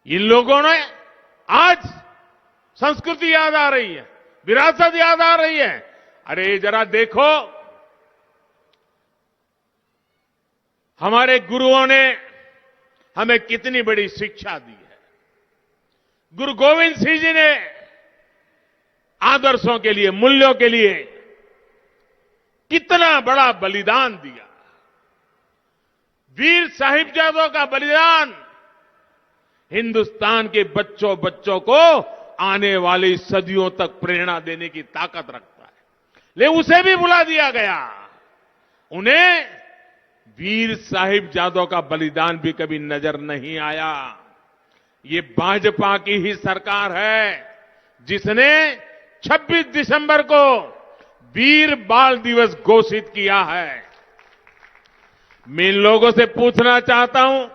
इन लोगों ने आज संस्कृति याद आ रही है, विरासत याद आ रही है। अरे जरा देखो, हमारे गुरुओं ने हमें कितनी बड़ी शिक्षा दी है। गुरु गोविंद सिंह जी ने आदर्शों के लिए, मूल्यों के लिए कितना बड़ा बलिदान दिया। वीर साहिबजादों का बलिदान हिंदुस्तान के बच्चों बच्चों को आने वाली सदियों तक प्रेरणा देने की ताकत रखता है, लेकिन उसे भी भुला दिया गया। उन्हें वीर साहिबजादों का बलिदान भी कभी नजर नहीं आया। ये भाजपा की ही सरकार है जिसने 26 दिसंबर को वीर बाल दिवस घोषित किया है। मैं इन लोगों से पूछना चाहता हूं,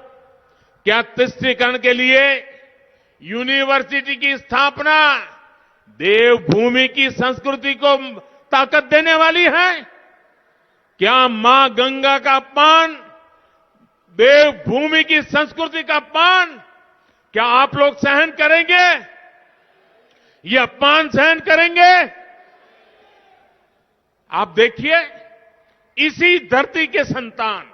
क्या तुष्टीकरण के लिए यूनिवर्सिटी की स्थापना देवभूमि की संस्कृति को ताकत देने वाली है? क्या मां गंगा का अपमान, देवभूमि की संस्कृति का अपमान, क्या आप लोग सहन करेंगे? ये अपमान सहन करेंगे? आप देखिए, इसी धरती के संतान,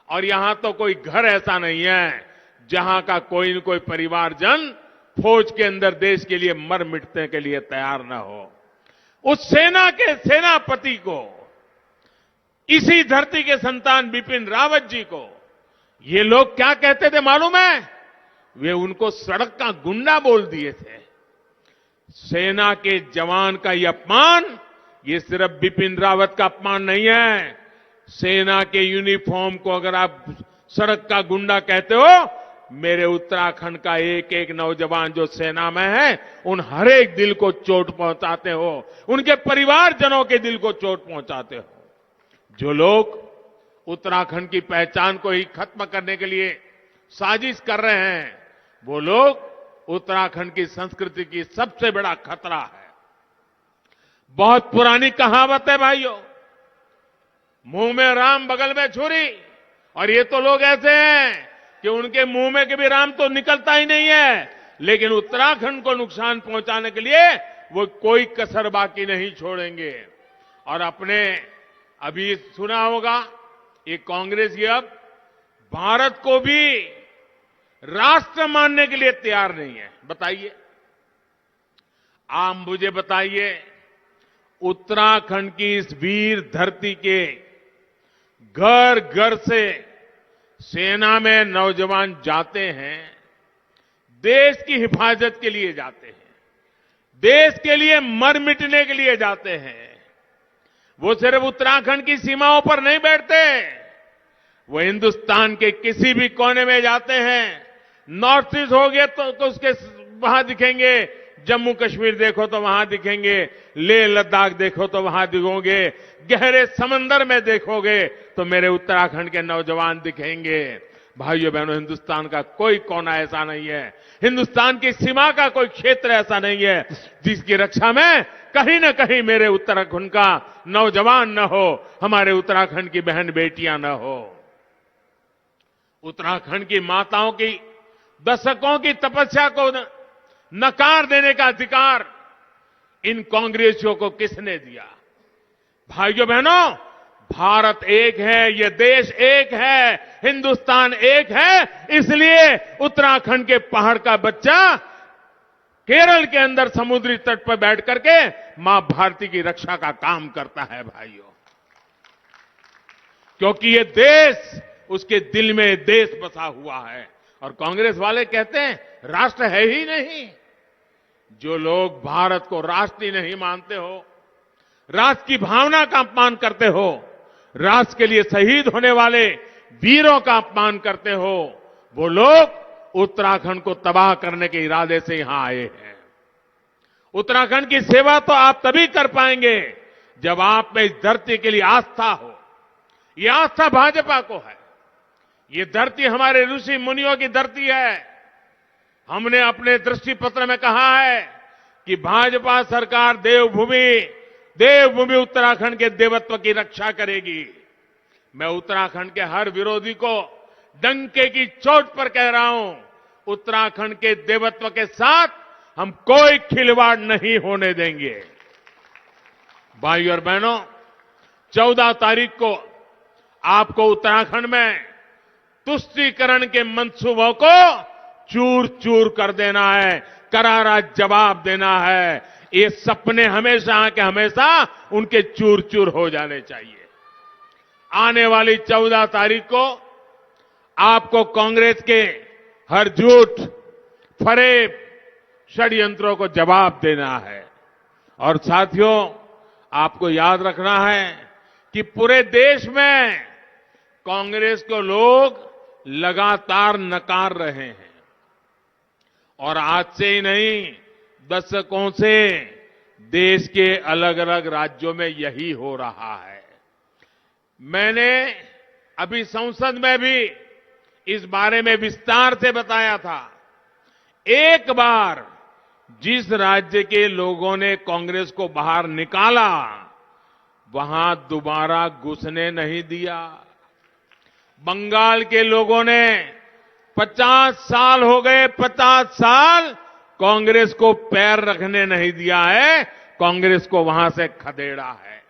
और यहां तो कोई घर ऐसा नहीं है जहां का कोई न कोई परिवारजन फौज के अंदर देश के लिए मर मिटने के लिए तैयार न हो। उस सेना के सेनापति को, इसी धरती के संतान बिपिन रावत जी को ये लोग क्या कहते थे मालूम है? वे उनको सड़क का गुंडा बोल दिए थे। सेना के जवान का यह अपमान, ये सिर्फ बिपिन रावत का अपमान नहीं है। सेना के यूनिफॉर्म को अगर आप सड़क का गुंडा कहते हो, मेरे उत्तराखंड का एक एक नौजवान जो सेना में है, उन हर एक दिल को चोट पहुंचाते हो, उनके परिवारजनों के दिल को चोट पहुंचाते हो। जो लोग उत्तराखंड की पहचान को ही खत्म करने के लिए साजिश कर रहे हैं, वो लोग उत्तराखंड की संस्कृति की सबसे बड़ा खतरा है। बहुत पुरानी कहावत है भाइयों, मुंह में राम बगल में छुरी, और ये तो लोग ऐसे हैं कि उनके मुंह में कभी राम तो निकलता ही नहीं है, लेकिन उत्तराखंड को नुकसान पहुंचाने के लिए वो कोई कसर बाकी नहीं छोड़ेंगे। और अपने अभी सुना होगा, ये कांग्रेस ये अब भारत को भी राष्ट्र मानने के लिए तैयार नहीं है। बताइए, आप मुझे बताइए, उत्तराखंड की इस वीर धरती के घर घर से सेना में नौजवान जाते हैं, देश की हिफाजत के लिए जाते हैं, देश के लिए मर मिटने के लिए जाते हैं। वो सिर्फ उत्तराखंड की सीमाओं पर नहीं बैठते, वो हिंदुस्तान के किसी भी कोने में जाते हैं। नॉर्थ ईस्ट हो गया तो उसके वहां दिखेंगे, जम्मू कश्मीर देखो तो वहां दिखेंगे, लेह लद्दाख देखो तो वहां दिखोगे, गहरे समंदर में देखोगे तो मेरे उत्तराखंड के नौजवान दिखेंगे। भाइयों बहनों, हिंदुस्तान का कोई कोना ऐसा नहीं है, हिंदुस्तान की सीमा का कोई क्षेत्र ऐसा नहीं है जिसकी रक्षा में कहीं न कहीं मेरे उत्तराखंड का नौजवान न हो, हमारे उत्तराखंड की बहन बेटियां न हो। उत्तराखंड की माताओं की दशकों की तपस्या को नकार देने का अधिकार इन कांग्रेसियों को किसने दिया? भाइयों बहनों, भारत एक है, यह देश एक है, हिंदुस्तान एक है। इसलिए उत्तराखंड के पहाड़ का बच्चा केरल के अंदर समुद्री तट पर बैठ करके मां भारती की रक्षा का काम करता है भाइयों, क्योंकि ये देश, उसके दिल में देश बसा हुआ है। और कांग्रेस वाले कहते हैं राष्ट्र है ही नहीं। जो लोग भारत को राष्ट्र ही नहीं मानते हो, राष्ट्र की भावना का अपमान करते हो, राष्ट्र के लिए शहीद होने वाले वीरों का अपमान करते हो, वो लोग उत्तराखंड को तबाह करने के इरादे से यहां आए हैं। उत्तराखंड की सेवा तो आप तभी कर पाएंगे जब आप में इस धरती के लिए आस्था हो। यह आस्था भाजपा को है। ये धरती हमारे ऋषि मुनियों की धरती है। हमने अपने दृष्टि पत्र में कहा है कि भाजपा सरकार देवभूमि उत्तराखंड के देवत्व की रक्षा करेगी। मैं उत्तराखंड के हर विरोधी को डंके की चोट पर कह रहा हूं, उत्तराखंड के देवत्व के साथ हम कोई खिलवाड़ नहीं होने देंगे। भाइयों और बहनों, 14 तारीख को आपको उत्तराखंड में तुष्टीकरण के मंसूबों को चूर चूर कर देना है, करारा जवाब देना है। ये सपने हमेशा के हमेशा उनके चूर चूर हो जाने चाहिए। आने वाली 14 तारीख को आपको कांग्रेस के हर झूठ, फरेब, षड्यंत्रों को जवाब देना है। और साथियों, आपको याद रखना है कि पूरे देश में कांग्रेस को लोग लगातार नकार रहे हैं और आज से ही नहीं, दशकों से देश के अलग अलग राज्यों में यही हो रहा है। मैंने अभी संसद में भी इस बारे में विस्तार से बताया था। एक बार जिस राज्य के लोगों ने कांग्रेस को बाहर निकाला, वहां दोबारा घुसने नहीं दिया। बंगाल के लोगों ने 50 साल हो गए, 50 साल कांग्रेस को पैर रखने नहीं दिया है, कांग्रेस को वहां से खदेड़ा है।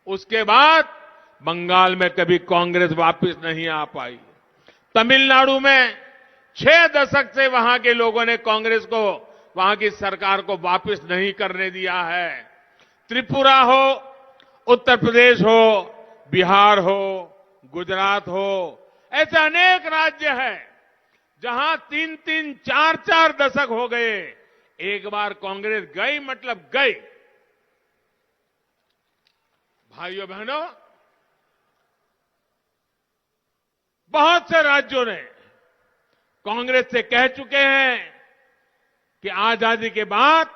उसके बाद बंगाल में कभी कांग्रेस वापस नहीं आ पाई। तमिलनाडु में 6 दशक से वहां के लोगों ने कांग्रेस को, वहां की सरकार को वापस नहीं करने दिया है। त्रिपुरा हो, उत्तर प्रदेश हो, बिहार हो, गुजरात हो, ऐसे अनेक राज्य हैं जहां 3-3, 4-4 दशक हो गए, एक बार कांग्रेस गई मतलब गई। भाइयों बहनों, बहुत से राज्यों ने कांग्रेस से कह चुके हैं कि आजादी के बाद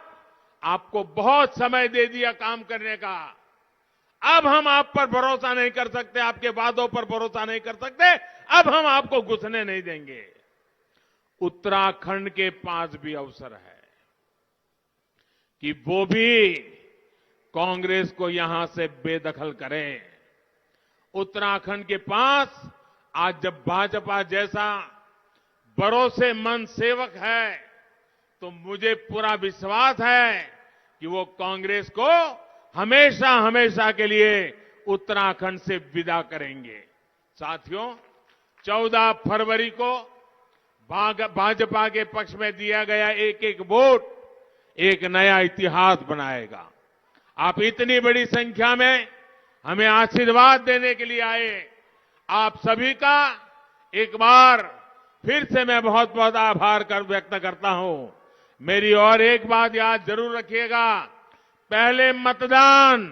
आपको बहुत समय दे दिया काम करने का, अब हम आप पर भरोसा नहीं कर सकते, आपके वादों पर भरोसा नहीं कर सकते, अब हम आपको घुसने नहीं देंगे। उत्तराखंड के पास भी अवसर है कि वो भी कांग्रेस को यहां से बेदखल करें। उत्तराखंड के पास आज जब भाजपा जैसा भरोसेमंद सेवक है, तो मुझे पूरा विश्वास है कि वो कांग्रेस को हमेशा हमेशा के लिए उत्तराखंड से विदा करेंगे। साथियों, 14 फरवरी को भाजपा के पक्ष में दिया गया एक एक वोट एक नया इतिहास बनाएगा। आप इतनी बड़ी संख्या में हमें आशीर्वाद देने के लिए आए, आप सभी का एक बार फिर से मैं बहुत बहुत आभार व्यक्त करता हूं। मेरी और एक बात याद जरूर रखिएगा, पहले मतदान,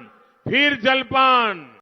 फिर जलपान।